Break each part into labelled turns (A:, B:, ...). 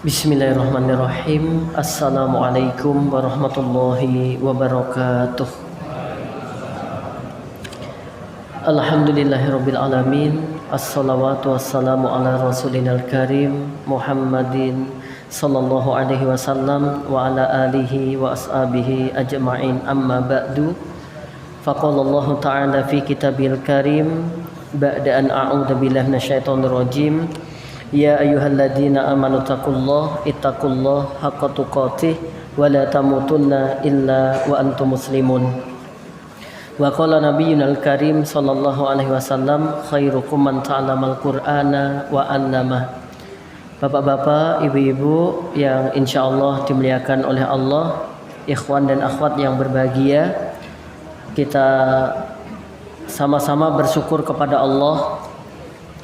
A: Bismillahirrahmanirrahim. Assalamualaikum warahmatullahi wabarakatuh. Alhamdulillahirabbil alamin. Assalawatu wassalamu ala rasulil karim Muhammadin sallallahu alaihi wasallam wa ala alihi wa ashabihi ajma'in. Amma ba'du. Faqala Allah ta'ala fi kitabil karim ba'da an a'udzu billahi minasyaitonir rajim. Ya ayyuhalladzina amanu ittaqullaha haqqa tuqatih wa la tamutunna illa wa antum muslimun. Wa qala nabiyyunal karim sallallahu alaihi wasallam khairukum man ta'allamal qur'ana wa 'allama. Bapak-bapak, ibu-ibu yang insyaallah dimuliakan oleh Allah, ikhwan dan akhwat yang berbahagia, kita sama-sama bersyukur kepada Allah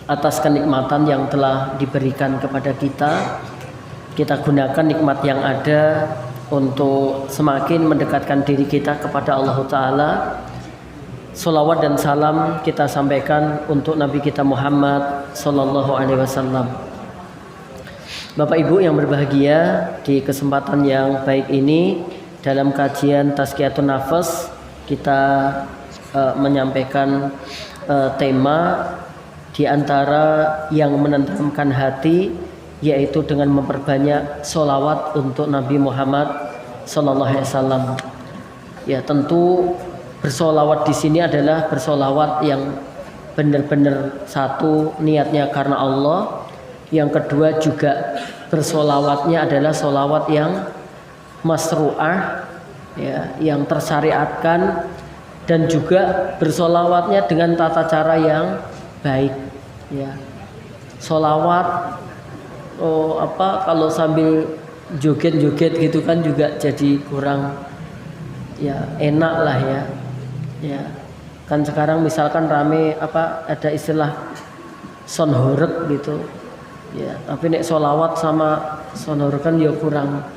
A: atas kenikmatan yang telah diberikan kepada kita. Kita gunakan nikmat yang ada untuk semakin mendekatkan diri kita kepada Allah Ta'ala. Salawat dan salam kita sampaikan untuk Nabi kita Muhammad Sallallahu Alaihi Wasallam. Bapak Ibu yang berbahagia, di kesempatan yang baik ini dalam kajian Tazkiyatun Nafas kita menyampaikan tema di antara yang menenteramkan hati, yaitu dengan memperbanyak sholawat untuk Nabi Muhammad Sallallahu Alaihi Wasallam. Ya, tentu bersolawat di sini adalah bersolawat yang benar-benar satu niatnya karena Allah. Yang kedua juga bersolawatnya adalah solawat yang masru'ah, ya, yang tersyariatkan, dan juga bersolawatnya dengan tata cara yang baik, ya. Solawat kalau sambil joget-joget gitu kan juga jadi kurang, ya, enak lah, ya. Ya, kan sekarang misalkan rame ada istilah sonhorek gitu, ya, tapi nek solawat sama sonhorek kan ya kurang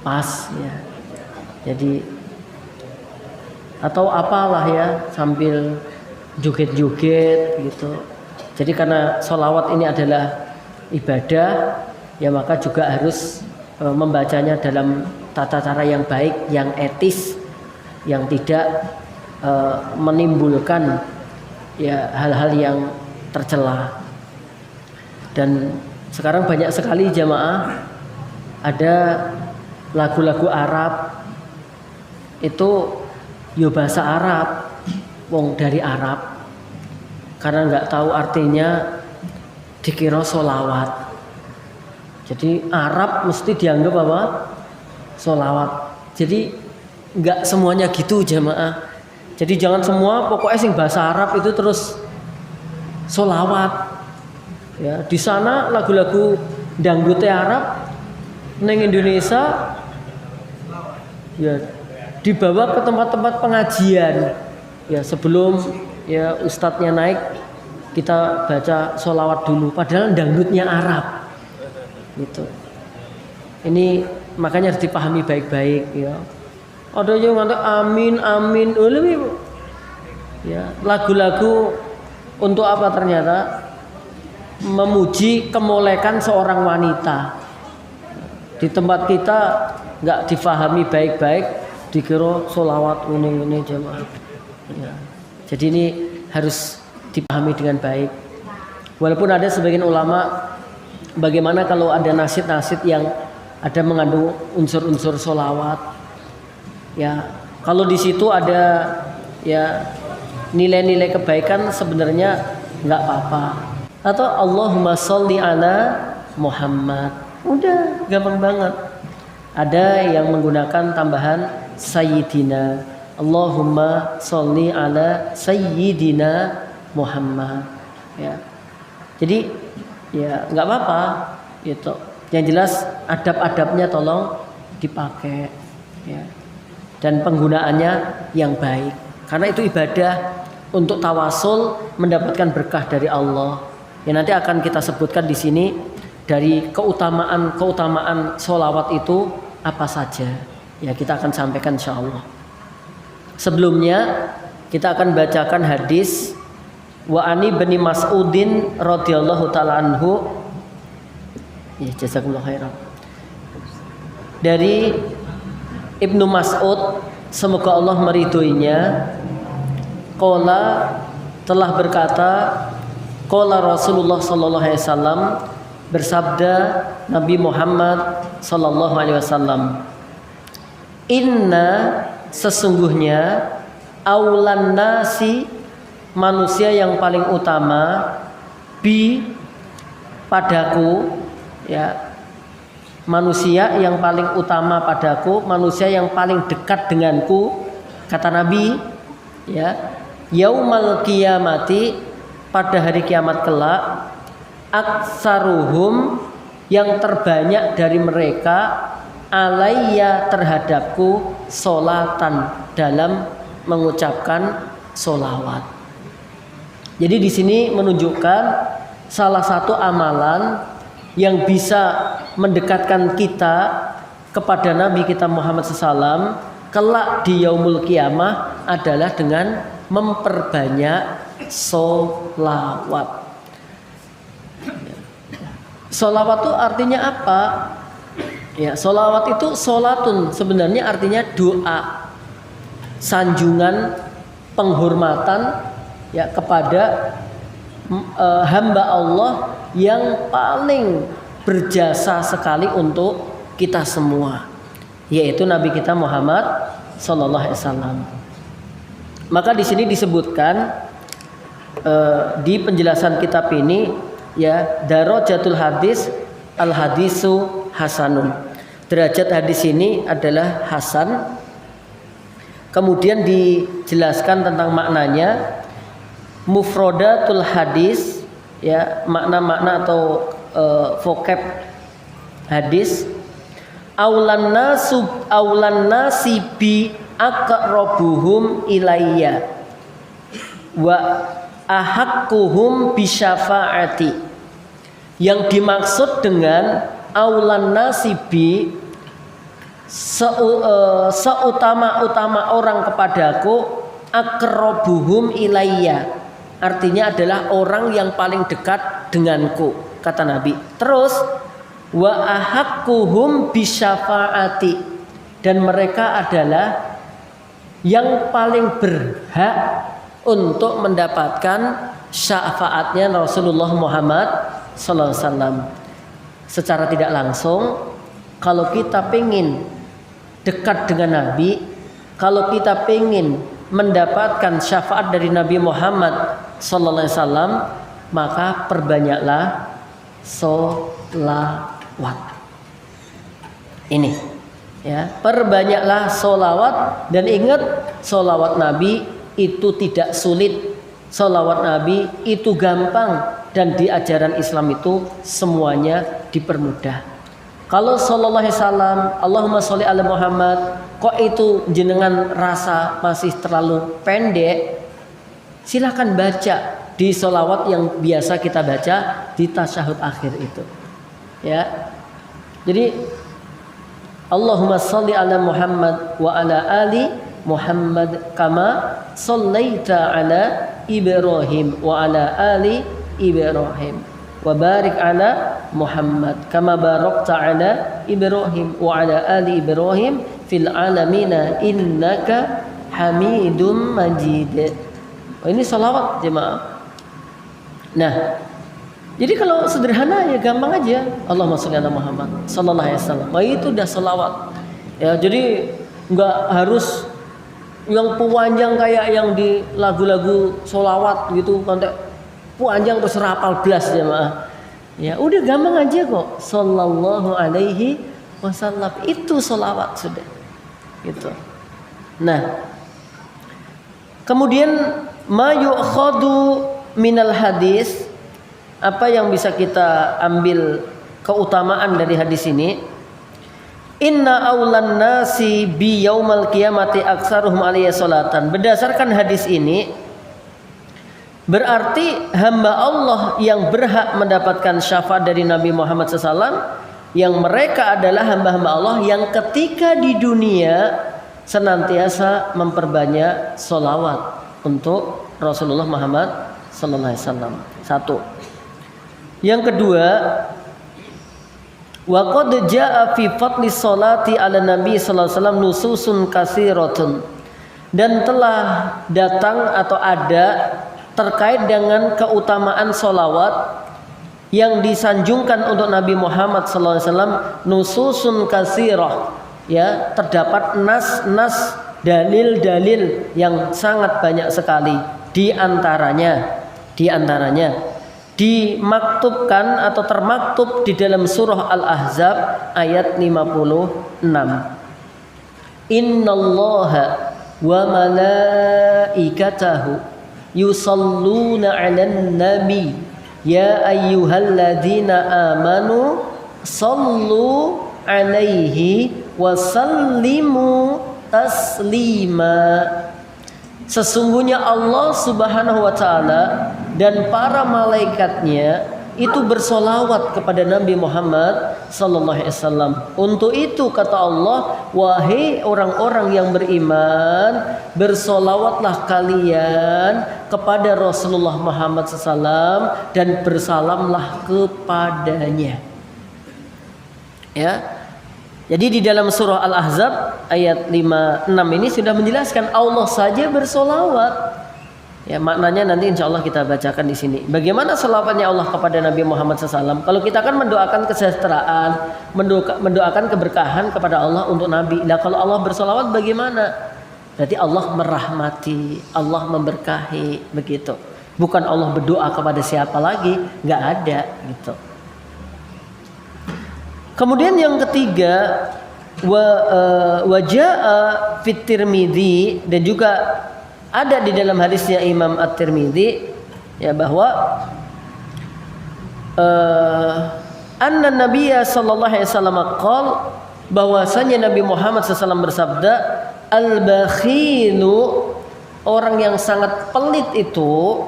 A: pas, ya. Jadi atau apalah, ya, sambil joget-joget gitu. Jadi karena sholawat ini adalah ibadah, ya, maka juga harus membacanya dalam tata cara yang baik, yang etis, yang tidak menimbulkan, ya, hal-hal yang tercela. Dan sekarang banyak sekali jamaah ada lagu-lagu Arab itu yo bahasa Arab, wong dari Arab, karena nggak tahu artinya dikira solawat. Jadi Arab mesti dianggap apa? Solawat. Jadi nggak semuanya gitu jamaah. Jadi jangan semua pokoknya sing bahasa Arab itu terus solawat. Ya, di sana lagu-lagu dangdutnya Arab, neng Indonesia, ya, dibawa ke tempat-tempat pengajian. Ya, sebelum, ya, ustadznya naik, kita baca sholawat dulu, padahal dangdutnya Arab gitu. Ini makanya harus dipahami baik-baik, ya. Ada yang ngatakan amin amin, ya, lagu-lagu untuk apa? Ternyata memuji kemolekan seorang wanita. Di tempat kita nggak difahami baik-baik, dikira sholawat ini jemaah. Ya. Jadi ini harus dipahami dengan baik. Walaupun ada sebagian ulama, bagaimana kalau ada nasid-nasid yang ada mengandung unsur-unsur sholawat, ya, kalau di situ ada, ya, nilai-nilai kebaikan sebenarnya nggak apa-apa. Atau Allahumma sholli ala Muhammad, udah gampang banget. Ada yang menggunakan tambahan Sayyidina, Allahumma sholli ala Sayyidina Muhammad, ya. Jadi, ya, nggak apa-apa gitu. Yang jelas adab-adabnya tolong dipakai, ya, dan penggunaannya yang baik. Karena itu ibadah untuk tawasul mendapatkan berkah dari Allah. Ya, nanti akan kita sebutkan di sini dari keutamaan sholawat itu apa saja. Ya, kita akan sampaikan insyaallah. Sebelumnya kita akan bacakan hadis wa ani bin Mas'udin radhiyallahu taala anhu Ya, jazakumullah khairan. Dari Ibnu Mas'ud, semoga Allah meridhoinya, qala telah berkata, qala Rasulullah sallallahu alaihi wasallam, bersabda Nabi Muhammad sallallahu alaihi wasallam, inna sesungguhnya aulan nasi manusia yang paling utama bi padaku, ya, manusia yang paling utama padaku, manusia yang paling dekat denganku, kata Nabi, ya, yaumal qiyamati, pada hari kiamat kelak, aksaruhum, yang terbanyak dari mereka, alayya, terhadapku, solatan, dalam mengucapkan solawat. Jadi di sini menunjukkan salah satu amalan yang bisa mendekatkan kita kepada Nabi kita Muhammad SAW kelak di yaumul qiyamah adalah dengan memperbanyak solawat. Solawat itu artinya apa? Ya, solawat itu solatun, sebenarnya artinya doa, sanjungan, penghormatan, ya, kepada hamba Allah yang paling berjasa sekali untuk kita semua, yaitu Nabi kita Muhammad sallallahu alaihi wasallam. Maka di sini disebutkan di penjelasan kitab ini, ya, darajatul hadis al hadisu hasanun. Derajat hadis ini adalah hasan. Kemudian dijelaskan tentang maknanya, mufradatul hadis, ya, makna-makna atau vocab hadis, aulan nasi bi aqrabuhum ilayya wa ahakkuhum bi syafaati. Yang dimaksud dengan aulan nasi bi, seutama-utama orang kepadaku, aqrabuhum ilayya, artinya adalah orang yang paling dekat denganku, kata Nabi. Terus wa ahakkuhum bisyafaati, dan mereka adalah yang paling berhak untuk mendapatkan syafaatnya Rasulullah Muhammad sallallahu alaihi wasallam. Secara tidak langsung, kalau kita pengen dekat dengan Nabi, kalau kita pengen mendapatkan syafaat dari Nabi Muhammad sallallahu alaihi wasallam, maka perbanyaklah sholawat. Ini, ya, perbanyaklah sholawat. Dan ingat, sholawat Nabi itu tidak sulit, sholawat Nabi itu gampang, dan di ajaran Islam itu semuanya dipermudah. Kalau sallallahu alaihi wasallam, Allahumma sholli ala Muhammad, kok itu jenengan rasa masih terlalu pendek, silakan baca di sholawat yang biasa kita baca di tasyahud akhir itu, ya. Jadi Allahumma sholli ala Muhammad wa ala ali Muhammad kama shallaita ala Ibrahim wa ala ali Ibrahim wa barik ala Muhammad kama barakta ala Ibrahim wa ala ali Ibrahim fil alamina innaka Hamidum Majid. Oh, ini salawat jemaah. Nah, jadi kalau sederhana ya gampang aja, Allahumma sholli ala Muhammad sallallahu alaihi wasallam. Oh, itu udah salawat. Ya, jadi nggak harus yang panjang kayak yang di lagu-lagu salawat gitu, nanti panjang terus rapal belas jemaah. Ya, udah gampang aja kok. Sallallahu alaihi wasallam itu salawat sudah. Gitu. Nah, kemudian ma yu'khadu minal hadis, apa yang bisa kita ambil keutamaan dari hadis ini? Inna aulan nasi bi yaumal qiyamati aksaruhum alaihi salatan. Berdasarkan hadis ini, berarti hamba Allah yang berhak mendapatkan syafaat dari Nabi Muhammad SAW, yang mereka adalah hamba-hamba Allah yang ketika di dunia senantiasa memperbanyak sholawat untuk Rasulullah Muhammad sallallahu alaihi wasallam. Satu. Yang kedua, Wa qad jaa fi fadli sholati ala nabi sallallahu alaihi wasallam nususun katsiratun. Dan telah datang atau ada terkait dengan keutamaan sholawat yang disanjungkan untuk Nabi Muhammad sallallahu alaihi wasallam nususun katsirah, ya, terdapat nas-nas, dalil-dalil yang sangat banyak sekali. Di antaranya dimaktubkan atau termaktub di dalam surah Al-Ahzab ayat 56. Innallaha wa malaikatahu yusalluna 'alan nabi ya ayyuhalladzina amanu sallu 'alaihi wa sallimu taslima. Sesungguhnya Allah Subhanahu wa taala dan para malaikatnya itu bersolawat kepada Nabi Muhammad sallallahu alaihi wasallam. Untuk itu kata Allah, wahai orang-orang yang beriman, bersolawatlah kalian kepada Rasulullah Muhammad sallallahu dan bersalamlah kepadanya. Ya. Jadi di dalam surah Al-Ahzab ayat 56 ini sudah menjelaskan Allah saja bersolawat. Ya, maknanya nanti insya Allah kita bacakan di sini. Bagaimana selawatnya Allah kepada Nabi Muhammad SAW? Kalau kita kan mendoakan kesejahteraan, mendoakan keberkahan kepada Allah untuk Nabi. Nah, kalau Allah bersolawat bagaimana? Berarti Allah merahmati, Allah memberkahi, begitu. Bukan Allah berdoa kepada siapa lagi, nggak ada gitu. Kemudian yang ketiga, wajaa fit Tirmidzi, dan juga ada di dalam hadisnya Imam At-Tirmidzi, ya, bahwa anna Nabiyya sallallahu alaihi wasallam qala, bahwasanya Nabi Muhammad SAW bersabda, al-bakhilu, orang yang sangat pelit itu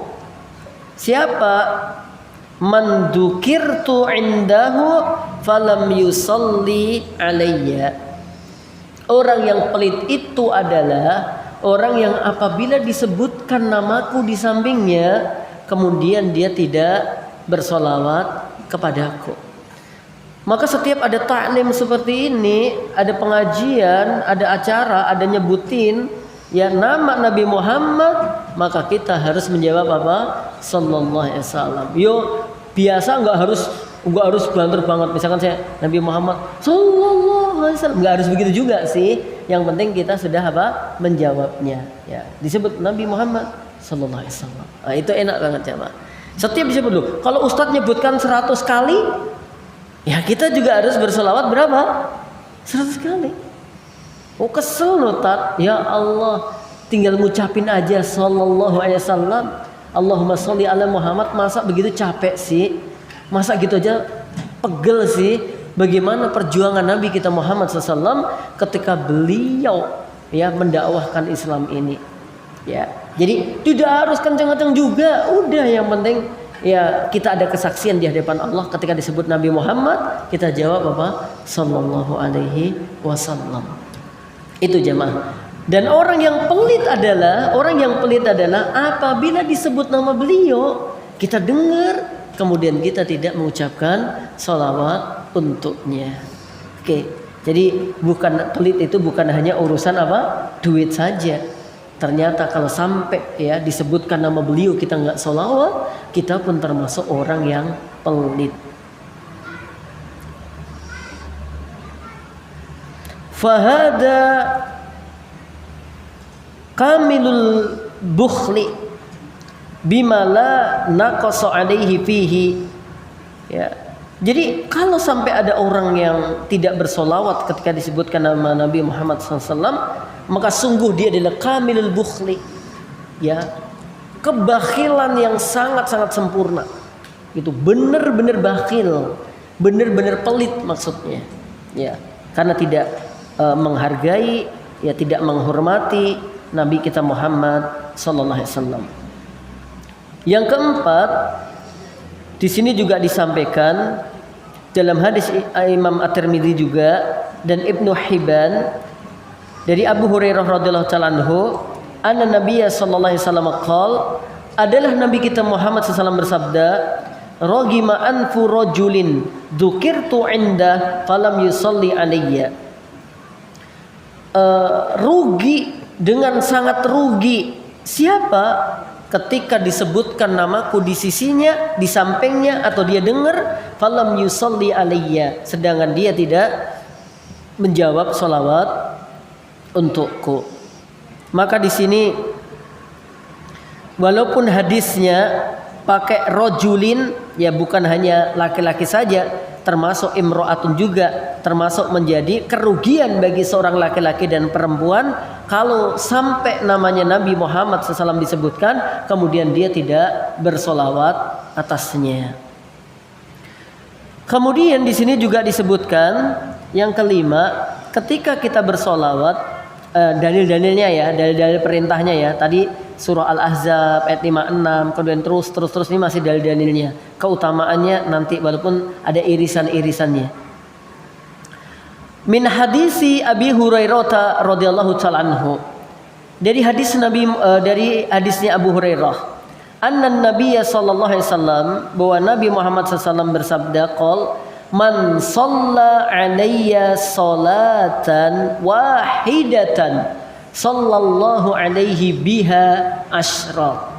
A: siapa? Man dzukirtu indahu falam yusalli alayya. Orang yang pelit itu adalah orang yang apabila disebutkan namaku di sampingnya, kemudian dia tidak bersolawat kepadaku. Maka setiap ada taklim seperti ini, ada pengajian, ada acara, ada nyebutin ya nama Nabi Muhammad, maka kita harus menjawab apa? Sallallahu alaihi wasallam. Yo, biasa nggak harus banter banget. Misalkan saya Nabi Muhammad Sallallahu alaihi wasallam, nggak harus begitu juga sih. Yang penting kita sudah apa? Menjawabnya. Ya, disebut Nabi Muhammad Sallallahu alaihi wasallam. Nah, itu enak banget ya, Pak. Setiap disebut dulu. Kalau Ustadz nyebutkan 100 kali, ya kita juga harus berselawat berapa? 100 kali. Oh, kesel loh Tat. Ya Allah, tinggal ngucapin aja sallallahu alaihi wasallam, Allahumma sholli ala Muhammad, masa begitu capek sih? Masa gitu aja pegel sih? Bagaimana perjuangan Nabi kita Muhammad SAW ketika beliau ya mendakwahkan Islam ini? Ya, jadi tidak harus kenceng-kenceng juga. Udah, yang penting ya kita ada kesaksian di hadapan Allah ketika disebut Nabi Muhammad, kita jawab apa? Sallallahu alaihi wasallam. Itu jemaah. Dan orang yang pelit adalah apabila disebut nama beliau, kita dengar, kemudian kita tidak mengucapkan sholawat untuknya. Oke, jadi pelit itu bukan hanya urusan apa? Duit saja. Ternyata kalau sampai ya disebutkan nama beliau kita nggak sholawat, kita pun termasuk orang yang pelit. Fahada kamilul bukhli bima la naqasa alaihi fihi. Ya. Jadi kalau sampai ada orang yang tidak bersolawat ketika disebutkan nama Nabi Muhammad SAW, maka sungguh dia adalah kamilul bukhli, ya, kebakhilan yang sangat-sangat sempurna. Itu benar-benar bakhil, benar-benar pelit maksudnya, ya, karena tidak menghargai, ya, tidak menghormati Nabi kita Muhammad sallallahu alaihi wasallam. Yang keempat, di sini juga disampaikan dalam hadis Imam At-Tirmidzi juga dan Ibnu Hibban dari Abu Hurairah radhiyallahu taala anhu, anna Nabiyya sallallahu alaihi wasallam qala, adalah Nabi kita Muhammad sallallahu alaihi wasallam bersabda, ragima anfu rajulin dzukirtu inda falam yusalli alayya. Rugi, dengan sangat rugi siapa ketika disebutkan namaku di sisinya, di sampingnya, atau dia dengar falam yusalli alayya, sedangkan dia tidak menjawab sholawat untukku. Maka di sini walaupun hadisnya pakai rojulin, ya bukan hanya laki-laki saja, termasuk imro'atun juga, termasuk menjadi kerugian bagi seorang laki-laki dan perempuan kalau sampai namanya Nabi Muhammad SAW disebutkan kemudian dia tidak bersolawat atasnya. Kemudian di sini juga disebutkan yang kelima, ketika kita bersolawat, dalil-dalilnya ya, dalil-dalil perintahnya ya, tadi surah Al-Ahzab ayat 56, kemudian terus ini masih dalil-dalilnya, keutamaannya nanti walaupun ada irisan-irisannya. Min hadisi Abi Hurairah radhiyallahu ta'ala anhu, dari hadis Nabi, dari hadisnya Abu Hurairah, anna Nabiy sallallahu alaihi wasallam, bahwa Nabi Muhammad SAW bersabda, qol man shalla alayya salatan wahidatan sallallahu alaihi biha asyra.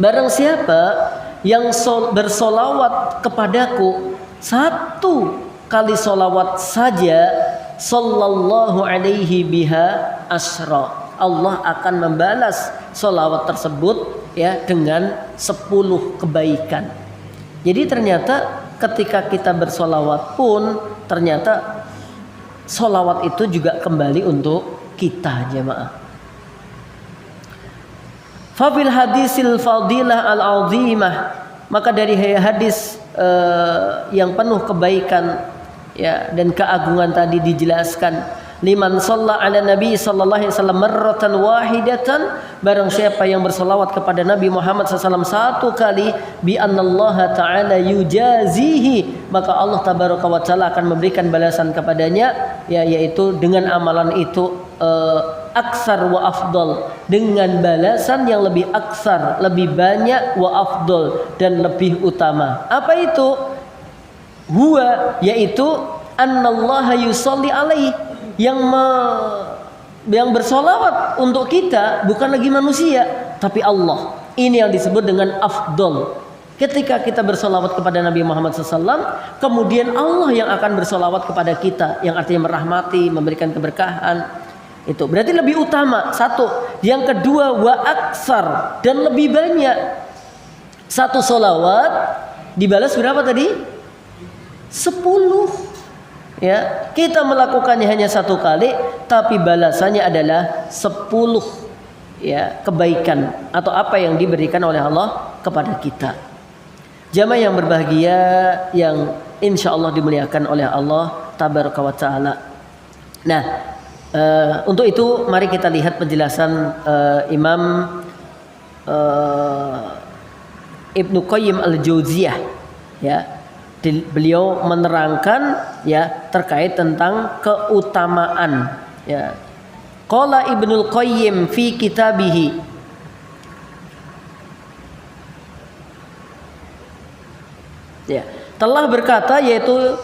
A: Barang siapa yang bersolawat kepadaku satu kali solawat saja, sallallahu alaihi biha asyra, Allah akan membalas solawat tersebut ya dengan 10 kebaikan. Jadi ternyata ketika kita bersolawat pun ternyata solawat itu juga kembali untuk kita, jemaah. Fafil hadisil fadilah al-azimah, maka dari hadis yang penuh kebaikan ya dan keagungan tadi dijelaskan, liman shalla ala nabi sallallahu alaihi wasallam marratan wahidatan, barang siapa yang bersolawat kepada Nabi Muhammad SAW satu kali, bi annallaha ta'ala yujazihi, maka Allah tabaraka wa ta'ala akan memberikan balasan kepadanya, ya, yaitu dengan amalan itu aksar wa afdal, dengan balasan yang lebih aksar, lebih banyak, wa afdal, dan lebih utama. Apa itu? Huwa, yaitu annallaha yusalli alaihi, yang bersolawat untuk kita bukan lagi manusia tapi Allah. Ini yang disebut dengan afdol. Ketika kita bersolawat kepada Nabi Muhammad SAW, kemudian Allah yang akan bersolawat kepada kita, yang artinya merahmati, memberikan keberkahan. Itu berarti lebih utama, satu. Yang kedua, wa aksar, dan lebih banyak. Satu solawat dibalas berapa tadi? 10. Ya, kita melakukannya hanya satu kali, tapi balasannya adalah 10 ya kebaikan atau apa yang diberikan oleh Allah kepada kita. Jamaah yang berbahagia, yang insya Allah dimuliakan oleh Allah tabaraka wa ta'ala. Nah, untuk itu mari kita lihat penjelasan Imam Ibnu Qayyim al-Jauziyah, ya. Beliau menerangkan ya terkait tentang keutamaan, ya. Qala Ibnul Qayyim fi kitabihi, ya, telah berkata, yaitu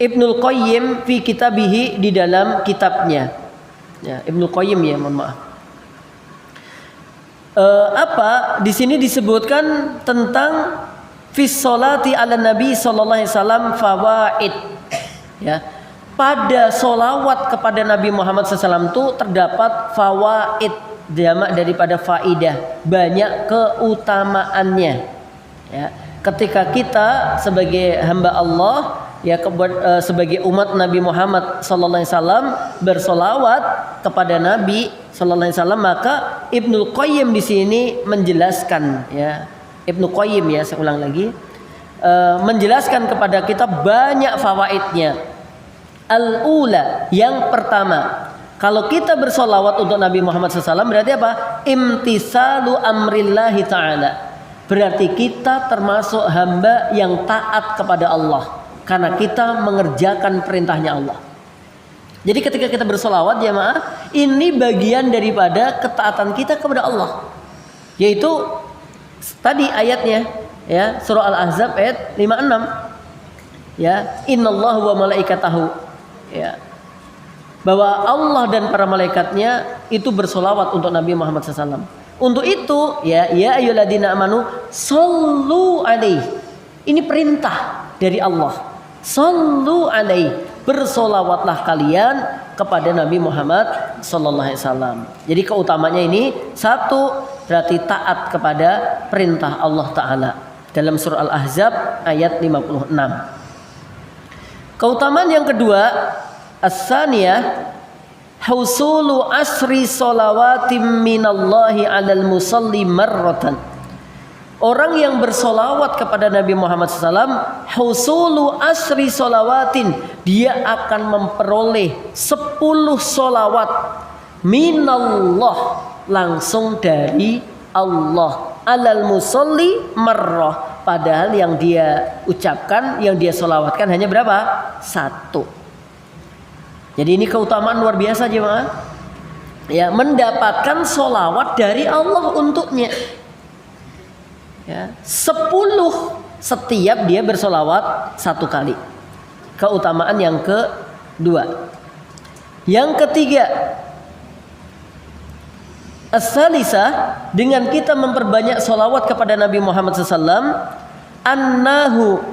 A: Ibnul Qayyim fi kitabihi, di dalam kitabnya, ya, Ibnul Qayyim, ya, mohon maaf. Apa di sini disebutkan tentang fi sholati ala nabi sallallahu alaihi wasallam fawaid, ya, pada solawat kepada Nabi Muhammad SAW itu terdapat fawaid, jamak daripada faidah, banyak keutamaannya, ya. Ketika kita sebagai hamba Allah, ya, sebagai umat Nabi Muhammad sallallahu alaihi wasallam bersolawat kepada Nabi sallallahu alaihi wasallam, maka Ibnul Qayyim di sini menjelaskan, ya, Ibnu Qayyim, ya, saya ulang lagi, menjelaskan kepada kita banyak fawaidnya. Al-ula, yang pertama, kalau kita bersolawat untuk Nabi Muhammad SAW berarti apa? Imtisalu amrillahi ta'ala, berarti kita termasuk hamba yang taat kepada Allah karena kita mengerjakan perintahnya Allah. Jadi ketika kita bersolawat, jemaah, ini bagian daripada ketaatan kita kepada Allah, yaitu tadi ayatnya, ya, surah Al-Ahzab ayat 56, ya, innallaha wa malaikatahu, ya, bahwa Allah dan para malaikatnya itu bersolawat untuk Nabi Muhammad SAW. Untuk itu, ya ayyuhalladzina amanu shollu alaihi. Ini perintah dari Allah. Shollu alaihi, bersolawatlah kalian kepada Nabi Muhammad sallallahu alaihi wasallam. Jadi keutamanya ini satu, berarti taat kepada perintah Allah Ta'ala. Dalam surah Al-Ahzab ayat 56. Keutamaan yang kedua, as-saniyah hausulu asri solawatim minallahi alal musalli marratan. Orang yang bersolawat kepada Nabi Muhammad SAW, hausulu asri solawatin, dia akan memperoleh 10 solawat minallah, langsung dari Allah, alal musalli marrah. Padahal yang dia ucapkan, yang dia solawatkan hanya berapa? 1. Jadi ini keutamaan luar biasa jemaah, ya, mendapatkan solawat dari Allah untuknya, ya, 10 setiap dia bersolawat 1 kali. Keutamaan yang kedua. Yang ketiga, as-salisah, dengan kita memperbanyak solawat kepada Nabi Muhammad SAW, annahu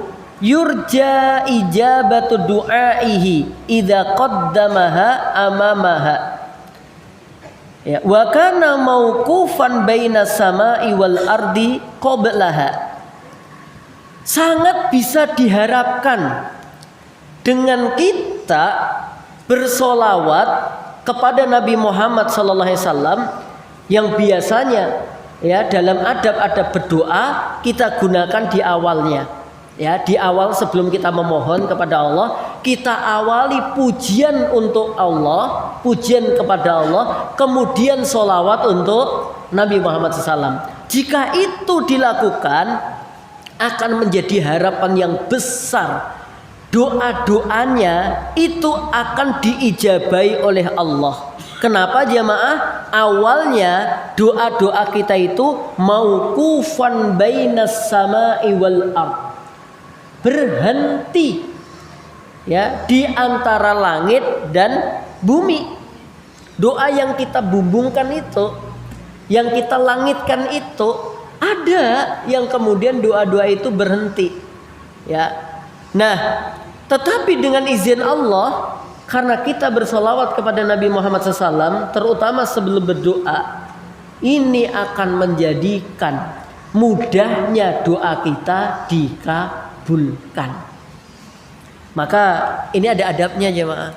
A: yurja ijabatu du'aihi idza qaddamaha amamaha, ya, wa kana mauqufan baina samai wal ardi qablaha. Sangat bisa diharapkan dengan kita bersolawat kepada Nabi Muhammad sallallahu alaihi wasallam, yang biasanya, ya, dalam adab-adab berdoa kita gunakan di awalnya. Ya, di awal sebelum kita memohon kepada Allah, kita awali pujian untuk Allah, pujian kepada Allah, kemudian solawat untuk Nabi Muhammad SAW. Jika itu dilakukan, akan menjadi harapan yang besar. Doa-doanya itu akan diijabai oleh Allah. Kenapa jamaah? Awalnya doa-doa kita itu mauqufan bainas sama'i wal ardh, berhenti, ya, di antara langit dan bumi. Doa yang kita bumbungkan itu, yang kita langitkan itu, ada yang kemudian doa-doa itu berhenti, ya. Nah, tetapi dengan izin Allah, karena kita bersolawat kepada Nabi Muhammad SAW, terutama sebelum berdoa, ini akan menjadikan mudahnya doa kita dikabulkan. Maka ini ada adabnya jemaah.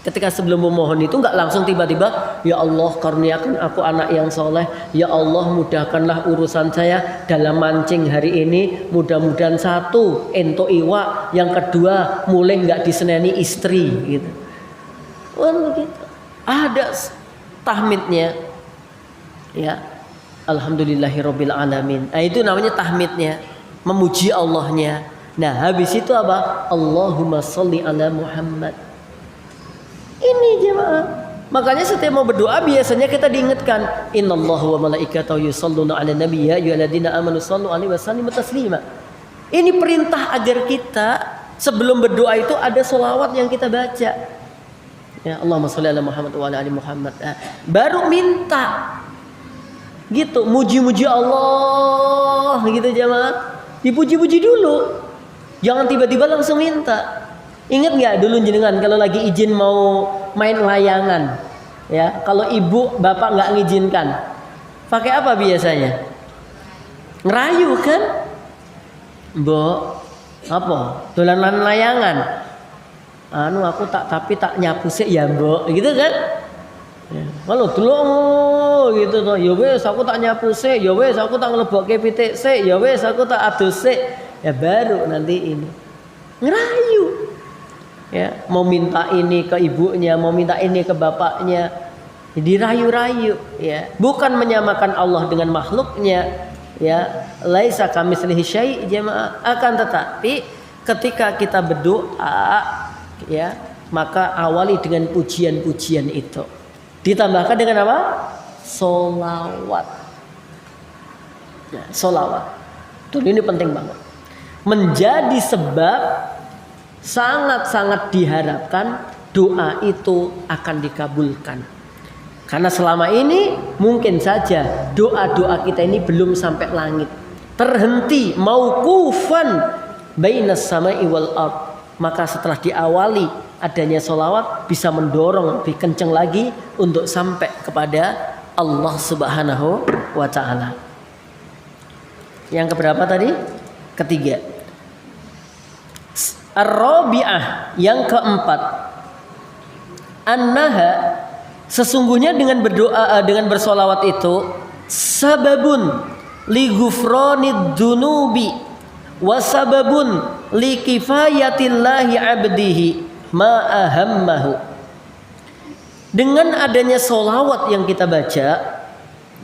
A: Ketika sebelum memohon itu nggak langsung tiba-tiba, ya Allah karuniakan aku anak yang soleh, ya Allah mudahkanlah urusan saya dalam mancing hari ini, mudah-mudahan 1 ento iwa, yang kedua mulai nggak diseneni istri gitu. Wah begitu. Ada tahmidnya, ya, alhamdulillahirabbil alamin. Nah, itu namanya tahmidnya, memuji Allahnya. Nah, habis itu apa? Allahumma sholli ala Muhammad. Ini jemaah. Makanya setiap mau berdoa biasanya kita diingatkan, innallaha wa malaikatahu yusholluna 'alan nabi ya ayyuhalladzina amanu shollu 'alaihi wa sallimu taslima. Ini perintah agar kita sebelum berdoa itu ada sholawat yang kita baca. Ya, Allahumma sholli ala Muhammad wa ala ali Muhammad. Baru minta. Gitu, muji-muji Allah gitu jemaah. Dipuji-puji dulu. Jangan tiba-tiba langsung minta. Ingat nggak dulu jenengan kalau lagi izin mau main layangan, ya, kalau ibu bapak nggak ngizinkan, pakai apa biasanya? Ngerayu kan? Mbok, apa? Dolanan layangan. Anu aku tapi tak nyapu sih ya mbok, gitu kan? Ya. Kalau dulu gitu toh, ya wes aku tak nyapu sih, ya wes aku tak ngelebokke pitik sih, ya wes aku tak adus sih, ya baru nanti ini ngerayu. Ya, mau minta ini ke ibunya, mau minta ini ke bapaknya, dirayu-rayu, ya. Bukan menyamakan Allah dengan makhluknya, ya. Laisa kamitslihi syai' jemaah. Akan tetapi ketika kita berdoa, ya, maka awali dengan pujian-pujian itu. Ditambahkan dengan apa? Sholawat. Nah, sholawat. Tuh ini penting banget. Menjadi sebab sangat-sangat diharapkan doa itu akan dikabulkan. Karena selama ini mungkin saja doa-doa kita ini belum sampai langit, terhenti mauqufan bainas sama'i wal ard. Maka setelah diawali adanya sholawat bisa mendorong lebih kencang lagi untuk sampai kepada Allah Subhanahu wa ta'ala. Yang keberapa tadi? Ketiga. Ar-rabi'ah, yang keempat, annaha, sesungguhnya dengan berdoa, dengan bersolawat itu sababun li ghufranid dunubi wa sababun li kifayatillahi abdihi ma ahammahu. Dengan adanya solawat yang kita baca,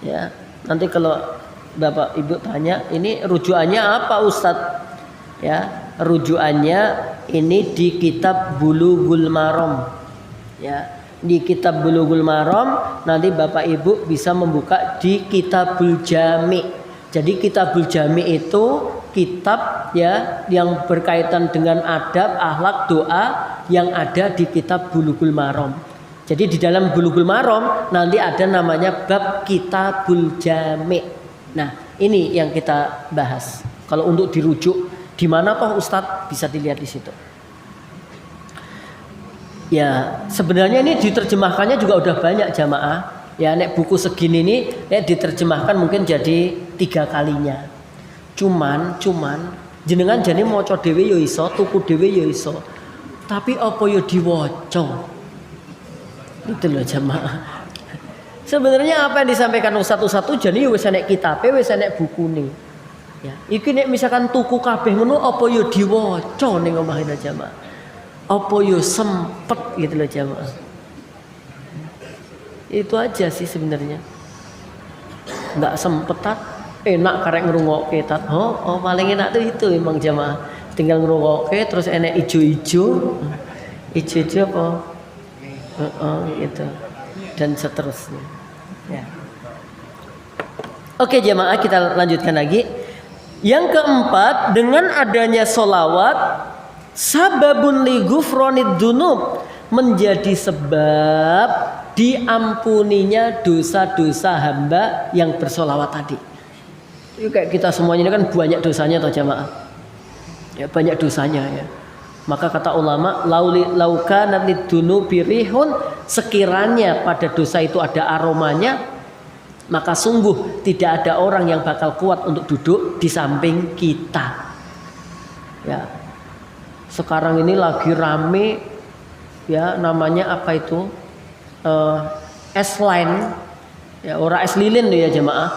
A: ya, nanti kalau Bapak Ibu tanya, ini rujukannya apa Ustadz? Ya, rujukannya ini di kitab Bulughul Maram. Ya, di kitab Bulughul Maram nanti Bapak Ibu bisa membuka di Kitabul Jami. Jadi Kitabul Jami itu kitab ya yang berkaitan dengan adab, akhlak, doa yang ada di kitab Bulughul Maram. Jadi di dalam Bulughul Maram nanti ada namanya bab Kitabul Jami. Nah, ini yang kita bahas. Kalau untuk dirujuk di mana toh Ustadz, bisa dilihat di situ. Ya, sebenarnya ini diterjemahkannya juga udah banyak jamaah. Ya, nek buku segini ini nek diterjemahkan mungkin jadi 3 kalinya. Cuman jenengan jane maca dhewe ya iso, tuku dhewe ya iso. Tapi apa ya diwaca? Itu loh jamaah. Sebenarnya apa yang disampaikan Ustadz itu jadi ya wis enek kitabe, wis enek bukune. Ya, iki nek misalkan tuku kabeh ngono apa ya diwaca ning omahina jamaah. Apa ya sempet gitu loh jamaah. Itu aja sih sebenarnya. Enggak sempetat, enak karek ngrungokke tat. Oh, paling enak tuh itu emang jamaah. Tinggal ngrungokke terus enek ijo-ijo. Ijo-ijo apa? Gitu. Dan seterusnya. Ya. Oke jamaah, kita lanjutkan lagi. Yang keempat, dengan adanya solawat sababun li ghufranid dzunub, menjadi sebab diampuninya dosa-dosa hamba yang bersolawat tadi. Itu kayak kita semuanya ini kan banyak dosanya toh jamaah. Ya, banyak dosanya ya. Maka kata ulama, laukanat lidzunubi rihun, sekiranya pada dosa itu ada aromanya, maka sungguh tidak ada orang yang bakal kuat untuk duduk di samping kita. Ya, sekarang ini lagi rame, ya namanya apa itu? Es line, ya orang es lilin tuh ya jamaah.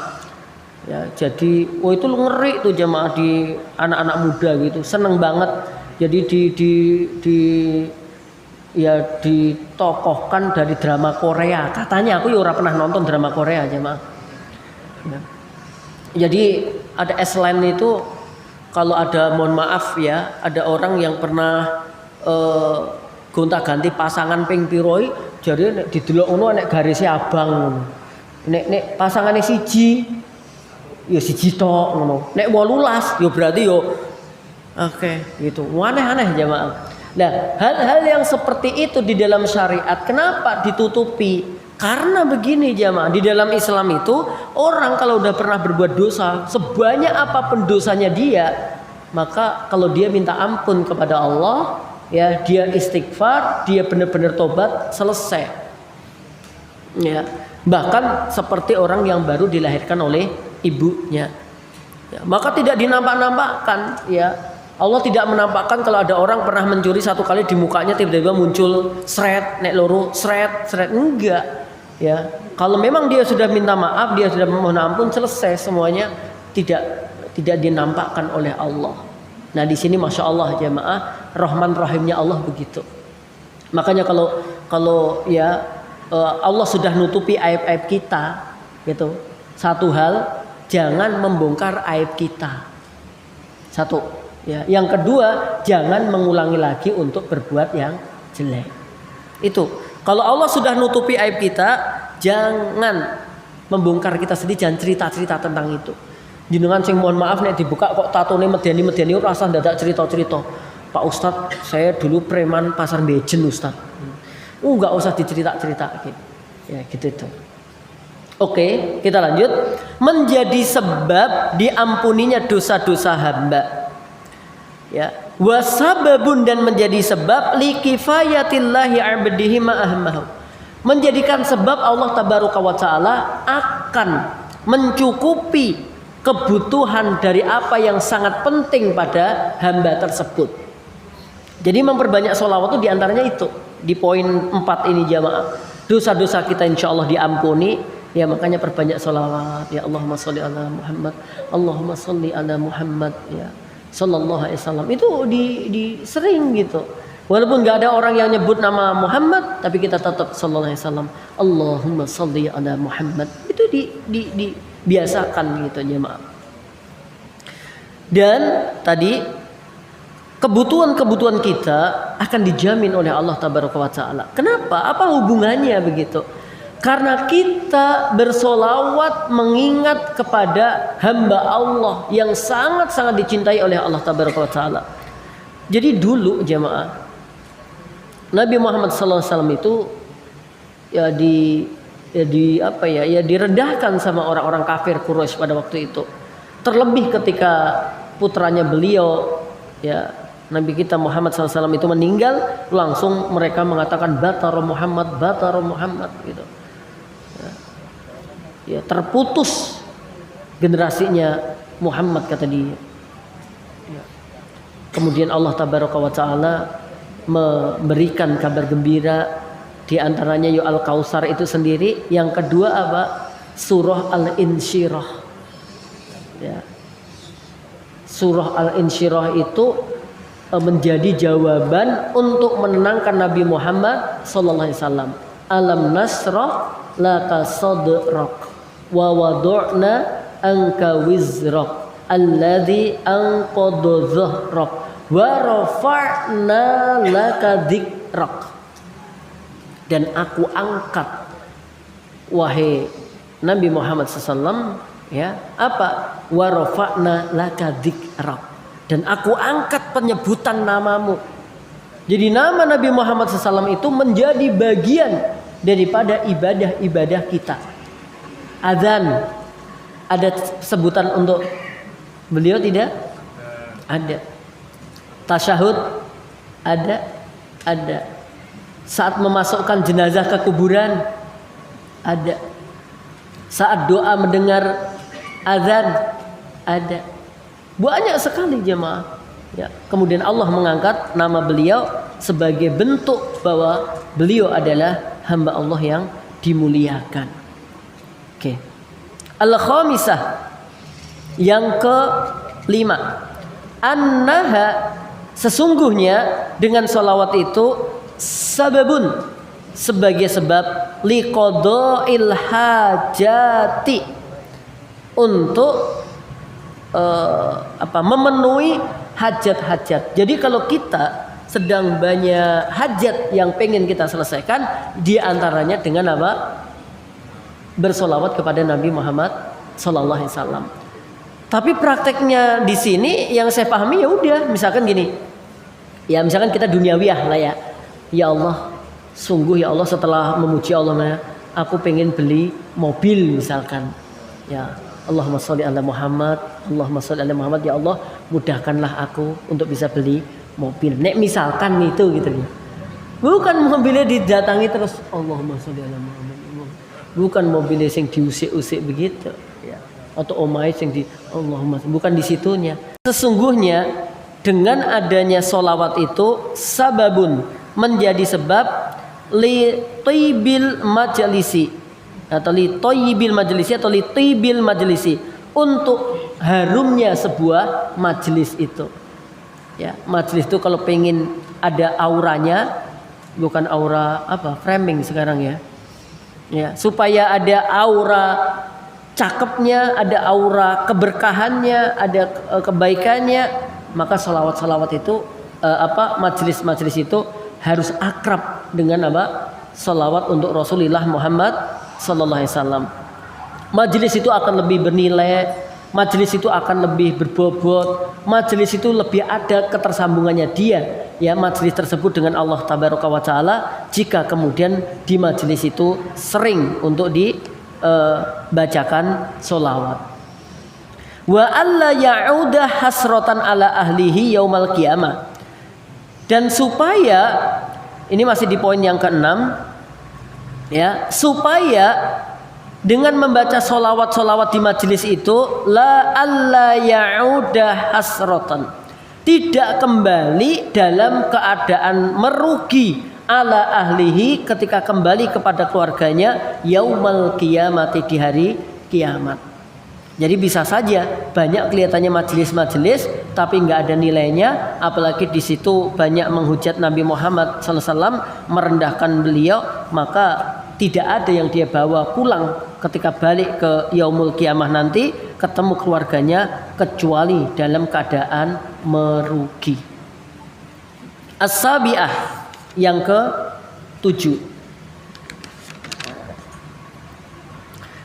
A: Ya, jadi, itu ngeri tuh jamaah di anak-anak muda gitu, seneng banget. Jadi ditokohkan dari drama Korea. Katanya aku ya ora pernah nonton drama Korea jemaah. Ya. Jadi ada S-line itu kalau ada, mohon maaf ya, ada orang yang pernah gonta-ganti pasangan ping piroi, jadi didelok ngono nek garise abang. Nek pasangane siji ya siji tok ngono. Nek 18 ya berarti yo oke, gitu. Aneh-aneh jemaah. Nah, hal-hal yang seperti itu di dalam syariat kenapa ditutupi? Karena begini jemaah, di dalam Islam itu orang kalau udah pernah berbuat dosa, sebanyak apapun dosanya dia, maka kalau dia minta ampun kepada Allah, ya dia istighfar, dia benar-benar tobat, selesai. Ya, bahkan seperti orang yang baru dilahirkan oleh ibunya. Ya, maka tidak dinampak-nampakkan, ya. Allah tidak menampakkan kalau ada orang pernah mencuri satu kali di mukanya tiba-tiba muncul seret, nek loro seret, enggak. Ya, kalau memang dia sudah minta maaf, dia sudah memohon ampun, selesai semuanya, tidak dinampakkan oleh Allah. Nah di sini masya Allah jemaah, Rahman Rahimnya Allah begitu. Makanya kalau ya Allah sudah nutupi aib-aib kita, gitu. Satu hal, jangan membongkar aib kita. Satu. Ya, yang kedua, jangan mengulangi lagi untuk berbuat yang jelek. Itu. Kalau Allah sudah nutupi aib kita, jangan membongkar kita sendiri, jangan cerita-cerita tentang itu. Jenengan sing mohon maaf nek dibuka kok tatone medeni-medeni rasa ndadak cerita-cerita. Pak Ustadz, saya dulu preman pasar Bejen Ustadz. Nggak usah dicerita-cerita gitu. Ya gitu itu. Oke, kita lanjut. Menjadi sebab diampuninya dosa-dosa hamba. Ya, wasababun, dan menjadi sebab likifayatillahi abdihi ma'ahmahu. Menjadikan sebab Allah tabaraka wa taala akan mencukupi kebutuhan dari apa yang sangat penting pada hamba tersebut. Jadi memperbanyak sholawat itu diantaranya itu. Di poin 4 ini jamaah. Dosa-dosa kita insya Allah diampuni. Ya makanya perbanyak sholawat. Ya Allahumma sholli ala Muhammad, Allahumma sholli ala Muhammad, ya sallallahu alaihi wasallam. Itu di sering gitu. Walaupun nggak ada orang yang nyebut nama Muhammad, tapi kita tetap sallallahu alaihi wasallam. Allahumma sholli ala Muhammad. Itu dibiasakan gitu jemaah. Dan tadi kebutuhan-kebutuhan kita akan dijamin oleh Allah tabaraka wa taala. Kenapa? Apa hubungannya begitu? Karena kita bersolawat mengingat kepada hamba Allah yang sangat-sangat dicintai oleh Allah tabaraka wa taala. Jadi dulu jemaah, Nabi Muhammad SAW itu ya direndahkan sama orang-orang kafir Quraisy pada waktu itu. Terlebih ketika putranya beliau, ya Nabi kita Muhammad SAW itu meninggal, langsung mereka mengatakan batar Muhammad gitu. Ya, terputus generasinya Muhammad kata dia. Ya. Kemudian Allah tabaraka wa taala memberikan kabar gembira, di antaranya Al-Kautsar itu sendiri. Yang kedua apa? Surah Al-Insyirah. Ya. Surah Al-Insyirah itu menjadi jawaban untuk menenangkan Nabi Muhammad sallallahu alaihi wasallam. Alam nasrah laka sadrak wa wada'na anka wizrak alladzi anqadha dhahrak wa rafa'na laka dzikrak. Dan aku angkat wahai Nabi Muhammad SAW, ya apa? Wa rafa'na laka dzikrak. Dan aku angkat penyebutan namamu. Jadi nama Nabi Muhammad SAW itu menjadi bagian daripada ibadah-ibadah kita. Adzan, ada sebutan untuk beliau tidak? Ada. Tasyahud, ada. Saat memasukkan jenazah ke kuburan, ada. Saat doa mendengar adzan, ada. Banyak sekali jemaah. Ya. Kemudian Allah mengangkat nama beliau sebagai bentuk bahwa beliau adalah hamba Allah yang dimuliakan. Oke. Al-khamisah, yang ke-5, annaha, sesungguhnya dengan sholawat itu sababun, sebagai sebab liqada'il hajati, untuk memenuhi hajat-hajat. Jadi kalau kita sedang banyak hajat yang pengen kita selesaikan, di antaranya dengan apa? Bersolawat kepada Nabi Muhammad sallallahu alaihi wasallam. Tapi prakteknya di sini yang saya pahami ya udah, misalkan gini. Ya misalkan kita duniawiyah lah ya. Ya Allah, sungguh ya Allah setelah memuji Allah, aku pengen beli mobil misalkan. Ya, Allahumma sholli ala Muhammad, Allahumma sholli ala Muhammad, ya Allah mudahkanlah aku untuk bisa beli mobil. Nek misalkan itu gitu ya. Bukan mobilnya didatangi terus Allahumma sholli ala Muhammad. Bukan mobilnya yang diusik-usik begitu ya. Atau omai yang di Allahumma, bukan di situnya. Sesungguhnya dengan adanya solawat itu sababun, menjadi sebab li tibil majalisi atau li toyibil majalisi atau li tibil majalisi, untuk harumnya sebuah majelis itu. Ya, majelis itu kalau pengen ada auranya, bukan aura apa framing sekarang ya. Ya, supaya ada aura cakepnya, ada aura keberkahannya, ada kebaikannya, maka salawat-salawat itu majelis-majelis itu harus akrab dengan apa? Salawat untuk Rasulullah Muhammad sallallahu alaihi wasallam. Majelis itu akan lebih bernilai, majelis itu akan lebih berbobot, majelis itu lebih ada ketersambungannya dia, ya, majelis tersebut dengan Allah Tabaraka wa Ta'ala, jika kemudian di majelis itu sering untuk dibacakan sholawat. Wa alla ya'uda hasrotan ala ahlihi yaumal qiyamah. Dan supaya, ini masih di poin yang keenam, ya, supaya dengan membaca solawat-solawat di majelis itu la alla ya'uda hasrotan, tidak kembali dalam keadaan merugi ala ahlihi ketika kembali kepada keluarganya yaumal qiyamati, di hari kiamat. Jadi bisa saja banyak kelihatannya majelis-majelis tapi nggak ada nilainya, apalagi di situ banyak menghujat Nabi Muhammad SAW, merendahkan beliau, maka tidak ada yang dia bawa pulang ketika balik ke yaumul qiyamah nanti ketemu keluarganya kecuali dalam keadaan merugi. As-sabi'ah, yang ke-7.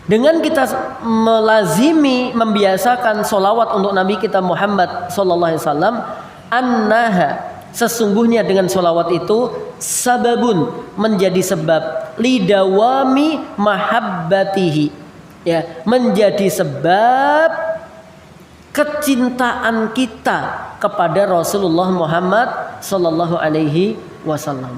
A: Dengan kita melazimi, membiasakan solawat untuk Nabi kita Muhammad sallallahu alaihi wasallam, annaha, sesungguhnya dengan solawat itu sababun, menjadi sebab lidawami mahabbatihi, ya, menjadi sebab kecintaan kita kepada Rasulullah Muhammad sallallahu alaihi wasallam.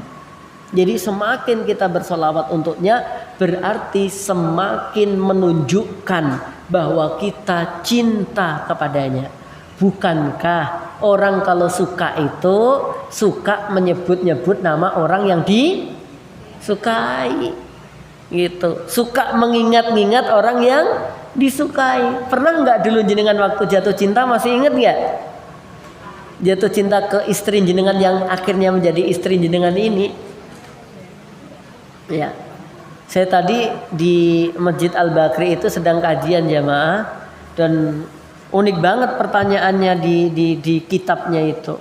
A: Jadi semakin kita bersolawat untuknya, berarti semakin menunjukkan bahwa kita cinta kepadanya. Bukankah orang kalau suka itu suka menyebut-nyebut nama orang yang disukai, gitu. Suka mengingat-ingat orang yang disukai. Pernah nggak dulu jenengan waktu jatuh cinta, masih ingat nggak? Jatuh cinta ke istri jenengan yang akhirnya menjadi istri jenengan ini. Ya, saya tadi di Masjid Al-Bakri itu sedang kajian jamaah, dan unik banget pertanyaannya di kitabnya itu.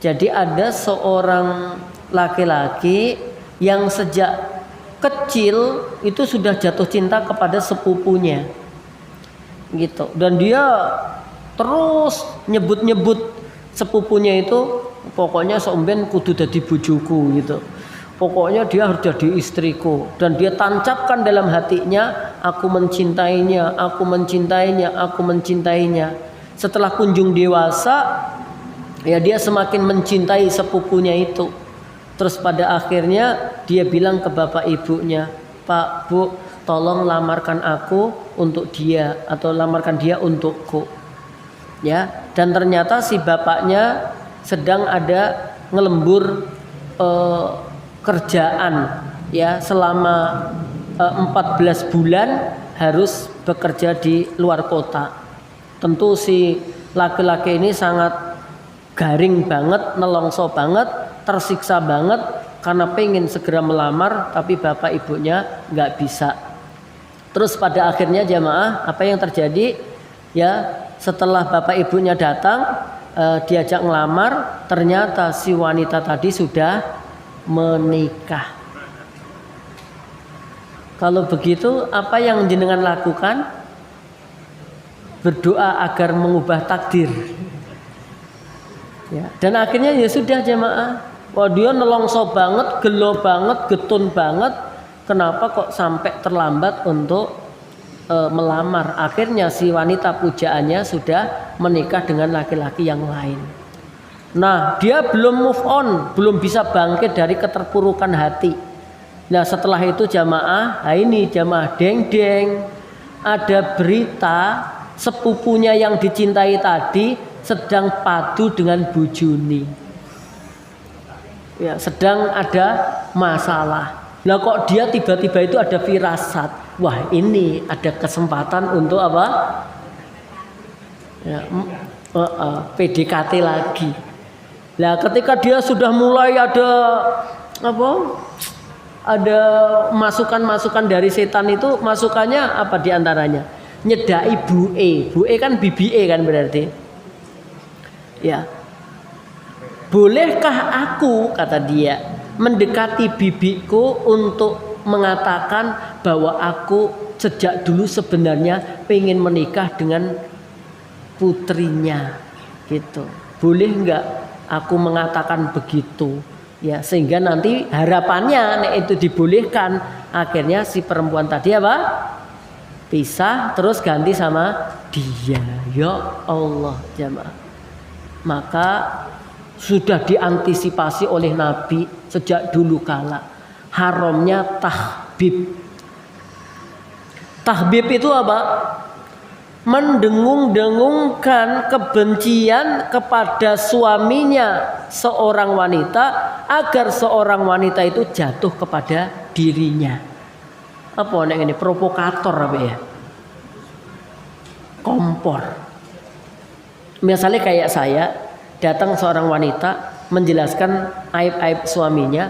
A: Jadi ada seorang laki-laki yang sejak kecil itu sudah jatuh cinta kepada sepupunya, gitu. Dan dia terus nyebut-nyebut sepupunya itu, pokoknya seumben kudu dadi bojoku, gitu. Pokoknya dia harus jadi istriku, dan dia tancapkan dalam hatinya, aku mencintainya, aku mencintainya, aku mencintainya. Setelah kunjung dewasa, ya, dia semakin mencintai sepupunya itu. Terus pada akhirnya dia bilang ke bapak ibunya, Pak, Bu, tolong lamarkan aku untuk dia, atau lamarkan dia untukku, ya. Dan ternyata si bapaknya sedang ada ngelembur kerjaan, ya, selama 14 bulan harus bekerja di luar kota. Tentu si laki-laki ini sangat garing banget, nelongso banget, tersiksa banget karena pengen segera melamar tapi bapak ibunya nggak bisa. Terus pada akhirnya jamaah, apa yang terjadi? Ya, setelah bapak ibunya datang diajak ngelamar, ternyata si wanita tadi sudah menikah. Kalau begitu, apa yang jenengan lakukan? Berdoa agar mengubah takdir, ya. Dan akhirnya ya sudah jamaah, wah, dia nelongso banget, gelo banget, getun banget. Kenapa kok sampai terlambat untuk melamar? Akhirnya si wanita pujaannya sudah menikah dengan laki-laki yang lain. Nah, dia belum move on, belum bisa bangkit dari keterpurukan hati. Nah, setelah itu jamaah, nah ini jamaah, deng-deng, ada berita sepupunya yang dicintai tadi sedang padu dengan bujuni. Ya, sedang ada masalah. Nah, kok dia tiba-tiba itu ada firasat, wah, ini ada kesempatan untuk apa? Ya, PDKT lagi. Nah, ketika dia sudah mulai ada apa? Ada masukan-masukan dari setan itu, masukannya apa diantaranya? Nyedai bue kan BBE kan berarti. Ya. Bolehkah aku, kata dia, mendekati bibiku untuk mengatakan bahwa aku sejak dulu sebenarnya pengen menikah dengan putrinya gitu. Boleh nggak aku mengatakan begitu? Ya, sehingga nanti harapannya nek itu dibolehkan, akhirnya si perempuan tadi apa? Pisah terus ganti sama dia. Ya Allah jamaah. Maka sudah diantisipasi oleh Nabi sejak dulu kala. Haramnya tahbib. Tahbib itu apa? Mendengung-dengungkan kebencian kepada suaminya seorang wanita agar seorang wanita itu jatuh kepada dirinya. Apa ini provokator apa ya? Kompor. Misalnya kayak saya, datang seorang wanita menjelaskan aib-aib suaminya,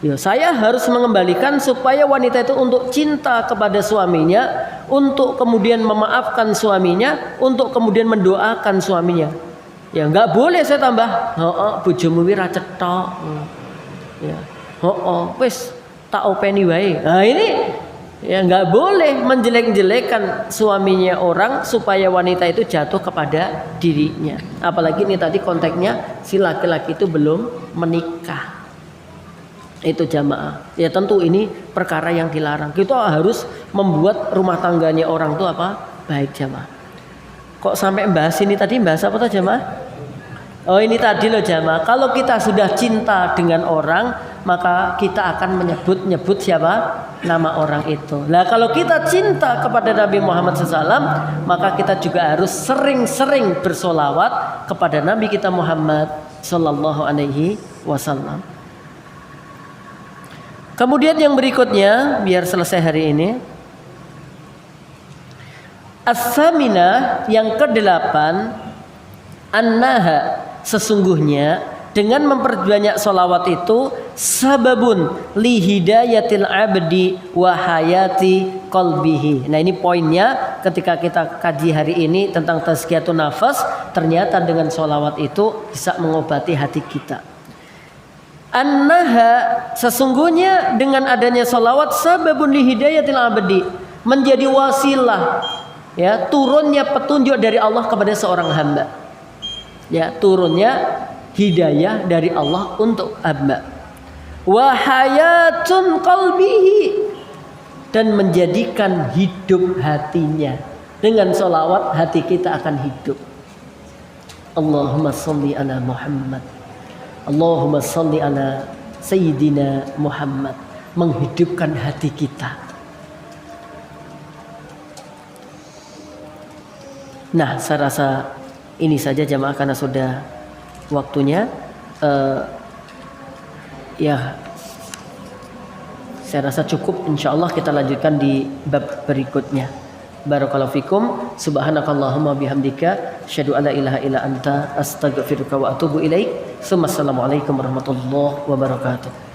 A: ya saya harus mengembalikan supaya wanita itu untuk cinta kepada suaminya, untuk kemudian memaafkan suaminya, untuk kemudian mendoakan suaminya. Ya nggak boleh saya tambah, bojomu wi ra cetok. Ya, wis tak openi wae. Nah ini ya nggak boleh menjelek-jelekan suaminya orang supaya wanita itu jatuh kepada dirinya. Apalagi ini tadi konteksnya si laki-laki itu belum menikah. Itu jamaah. Ya tentu ini perkara yang dilarang. Kita harus membuat rumah tangganya orang itu apa? Baik jamaah. Kok sampai bahas ini tadi, bahas apa tuh jamaah? Oh ini tadi loh jamaah. Kalau kita sudah cinta dengan orang, maka kita akan menyebut siapa? Nama orang itu. Nah kalau kita cinta kepada Nabi Muhammad SAW, maka kita juga harus sering-sering bersolawat kepada Nabi kita Muhammad Sallallahu Alaihi Wasallam. Kemudian yang berikutnya, biar selesai hari ini, as-saminah yang ke-8, annaha, sesungguhnya dengan memperbanyak solawat itu sababun li hidayatil abdi wa hayati qalbihi. Nah ini poinnya ketika kita kaji hari ini tentang tazkiyatun nafas, ternyata dengan solawat itu bisa mengobati hati kita. Annaha, sesungguhnya dengan adanya salawat sababun li hidayatil abdi, menjadi wasilah ya turunnya petunjuk dari Allah kepada seorang hamba. Ya, turunnya hidayah dari Allah untuk hamba. Wa hayatun qalbihi, dan menjadikan hidup hatinya. Dengan salawat hati kita akan hidup. Allahumma sholli ala Muhammad. Allahumma sholli ala Sayyidina Muhammad. Menghidupkan hati kita. Nah saya rasa ini saja jamaah karena sudah waktunya. Ya saya rasa cukup. InsyaAllah kita lanjutkan di bab berikutnya. Barakallahu fikum. Subhanakallahumma bihamdika asyhadu an la ilaha illa anta astaghfiruka wa atubu ilaik. Assalamualaikum warahmatullahi wabarakatuh.